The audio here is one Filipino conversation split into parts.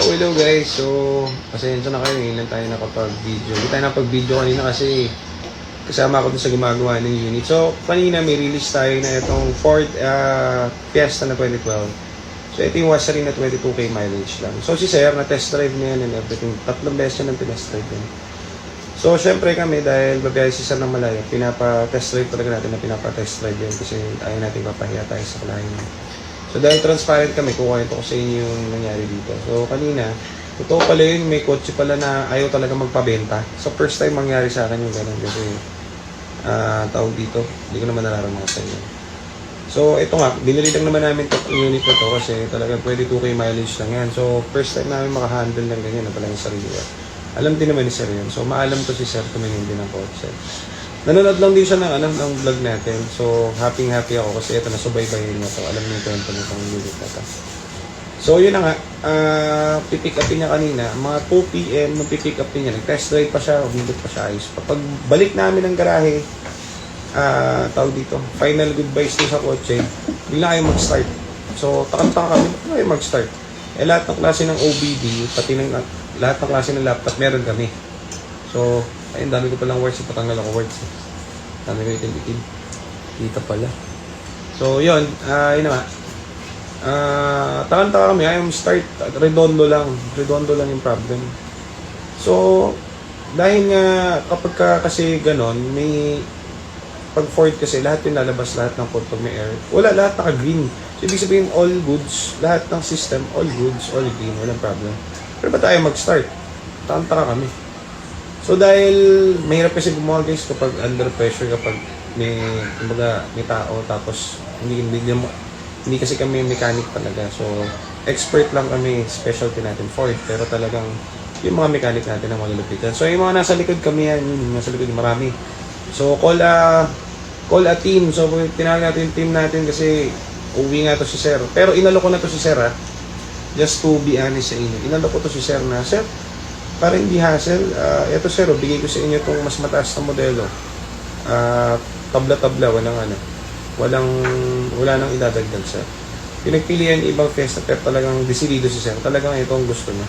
Hello guys. So, pasensya na kayo. Ngayon lang tayo nakapag-video. Hindi tayo nakapag-video kanina kasi kasama ako dun sa gumagawa ng unit. So, kanina may release tayo na itong Ford Fiesta na 2012. So, ito yung washery na 22k mileage lang. So, si Sir, na-test drive niya yan and everything. 3 beses yan ang pinest drive yan. So, syempre kami, dahil babiyahe si Sir ng malayo, pinapa-test drive talaga natin na pinapa-test drive yan kasi ayaw natin papahiya tayo sa kalahin. So, dahil transparent kami, kukuha ko sa inyo yung nangyari dito. So, kanina, totoo pala yun, may kotse pala na ayaw talaga magpabenta. So, first time mangyari sa akin yung gano'n kasi tawag dito, hindi ko naman nararamdaman sa inyo. So, ito nga, binili lang naman namin yung unit na to kasi talaga pwede 2k mileage lang yan. So, first time namin makahandle ng ganyan na talagang sarili. Alam din naman ni Sir yun. So, maalam to si Sir tumingin din ng kotse. Nanonood lang din siya ng vlog natin. So, happy ako kasi ito, nasubaybayin niya to. Alam niyo ito yung itong unit na to. So, yun na nga. Pipick upin niya kanina. Mga 2 PM nung pipick upin niya. Nag-test drive pa siya. Humindot pa siya ayos. Pag balik namin ng garahe, tawag dito, final goodbyes din sa kotse, bigla kayo mag-start. So, takang-taka kami, bigla kayo mag-start. Lahat ng klase ng OBD, pati lahat ng klase ng laptop, meron kami. So, ayun, dami ko palang words, ipatanggal ako words. Dami ko itin-itin. Dito pala. So, yun, yun na nga. Takang-taka kami, ayaw start, redondo lang yung problem. So, dahil nga, kapag kasi ganon, may pag Ford kasi, lahat yung lalabas, lahat ng code pag may air. Wala, lahat naka-green. So, ibig sabihin, all goods, lahat ng system, all goods, all green, walang problem. Pero ba tayo mag-start? Takang-taka kami. So, dahil mahirap kasi gumawa guys kapag under pressure, kapag may tao, tapos hindi kasi kami mechanic talaga. So, expert lang kami, specialty natin Ford, pero talagang yung mga mechanic natin ang malulupitan. So, yung mga nasa likod kami yan, nasa likod marami. So, call a team. So, tinawag natin yung team natin kasi uwi nga to si Sir. Pero inalo ko na to si Sir just to be honest sa inyo. Inalo ko to si Sir na, Sir, para hindi hassle, eto Sir, bigay ko sa inyo itong mas mataas na modelo. Tabla-tabla, wala nang idadagdag Sir. Pinagpilihan yung ibang Fiesta pero talagang desidido si Sir. Talagang ito ang gusto niya.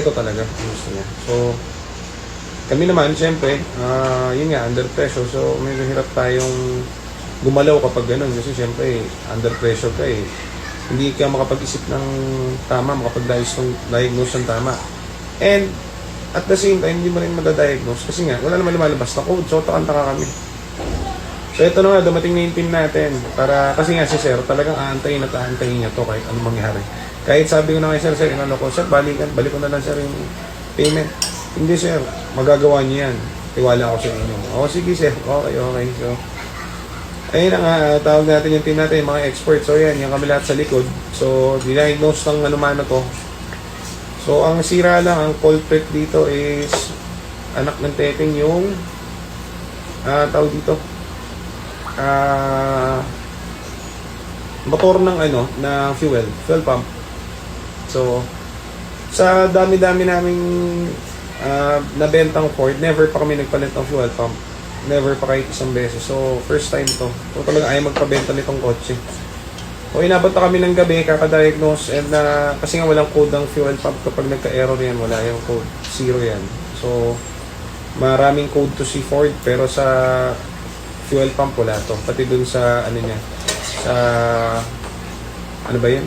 Ito talaga ang gusto niya. So, kami naman, siyempre, yun nga, under pressure. So, medyo hirap tayong gumalaw kapag ganun. Kasi siyempre, under pressure ka eh. Hindi ka makapag-isip ng tama, makapag-diagnose ng tama. And, at the same time, hindi mo rin madadiagnose. Kasi nga, wala naman lumalabas na code. So, takang-taka kami. So, ito na nga, dumating na yung team natin. Kasi nga si Sir, talagang aantayin at aantayin niya to kahit anong mangyari. Kahit sabi ko na kay Sir, inano ko, Sir, balik ko na lang Sir yung payment. Hindi Sir, magagawa niyo yan. Tiwala ako sa inyo. O sige Sir, okay. So, ayun na nga, tawag natin yung team natin, yung mga experts. So yan, yung kami lahat sa likod. So, diagnose ng ano to. So, ang sira lang, ang culprit dito is anak ng Teteng yung tawag dito motor ng na fuel pump. So, sa dami-dami naming nabentang Ford, never pa kami nagpalit ng fuel pump. Never pa kahit isang beses. So, first time to. So, talaga ayaw magpabenta nitong kotse. So, inabot na kami ng gabi, kakadiagnose, and kasi nga walang code ng fuel pump. Kapag nagka-error yan, wala yung code. 0 yan. So, maraming code to si Ford, pero sa fuel pump wala to. Pati dun sa, sa, ano ba yan?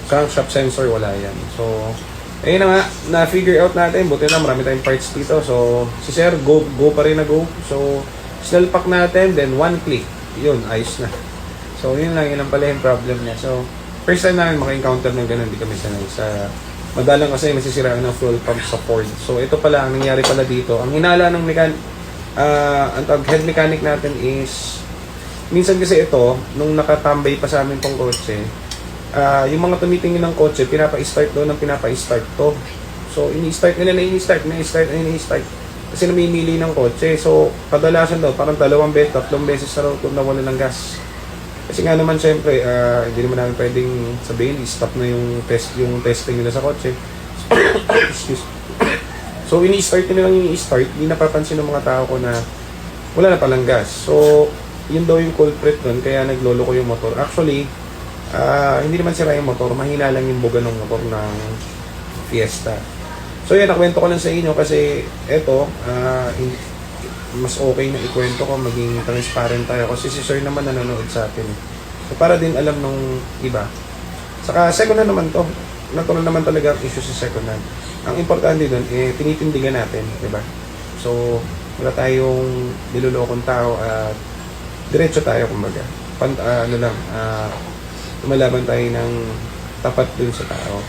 Crankshaft sensor, wala yan. So, ayun na nga, na-figure out natin. Buti na, marami tayong parts dito. So, si Sir, go pa rin na go. So, snell pack natin, then 1 click. Yun, ayos na. So, yun lang, yun ang pala yung problem niya. So, first time namin maka-encounter ng ganun, hindi kami sanay. Madalang kasi masisiraan ng fuel pump sa Ford. So, ito pala, ang nangyari pala dito. Ang hinala ng head mechanic natin is, minsan kasi ito, nung nakatambay pa sa amin tong kotse, yung mga tumitingin ng kotse, pinapa-start doon ng pinapa-start to. So, ini-start nila na ini-start. Kasi namimili ng kotse. So, kadalasan daw, parang 2 beses, 3 beses na raw kung nawala ng gas. Kasi nga naman, syempre, hindi naman namin pwedeng sabihin, i-stop na yung testing nila sa kotse. Excuse. So, ini-start nila lang yung i-start. Hindi napapansin ng mga tao ko na wala na palang gas. So, yun daw yung culprit doon, kaya naglolo ko yung motor. Actually, hindi naman sira yung motor, mahina lang yung buga ng motor ng Fiesta. So yan, nakwento ko lang sa inyo kasi eto, mas okay na ikwento ko, maging transparent tayo kasi si Sir naman nanonood sa atin. So para din alam nung iba. Saka second hand naman to. Natural naman talaga ang issue sa second hand. Ang importante doon, tinitindigan natin, di ba? So, wala tayong nilolokong tao at diretso tayo, kumbaga. Lumalaban tayo ng tapat dun sa tao.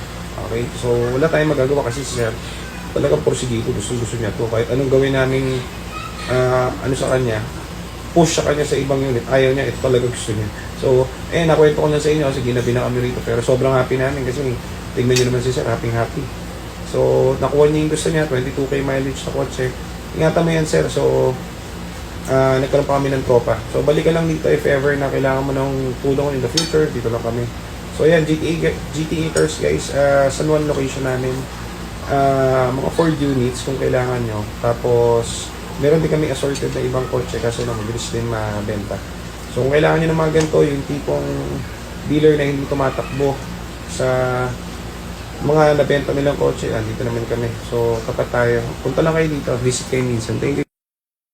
Okay? So, wala tayong magagawa kasi siya talagang porsigido, gusto niya to. Kahit anong gawin namin sa kanya, push sa kanya sa ibang unit, ayaw niya, ito talaga gusto niya. So, nakwento ko na sa inyo kasi ginabi na kami rito. Pero sobrang happy namin kasi tignan nyo naman si Sir, happy. So, nakuha niya yung gusto niya, 22k mileage na kotse. Ingatan mo yan, Sir. So, nagkaroon pa kami ng tropa. So, balik ka lang dito if ever na kailangan mo ng tulong in the future, dito lang kami. So, yan, GTA Cars, guys, San Juan location namin. Mga 4 units kung kailangan nyo. Tapos, meron din kami assorted na ibang kotse kasi mabilis din mabenta. So, kung kailangan nyo ng mga ganito, yung tipong dealer na hindi tumatakbo sa mga nabenta nilang kotse, dito naman kami. So, tapat tayo. Punta lang kayo dito, visit kayo minsan. Thank you.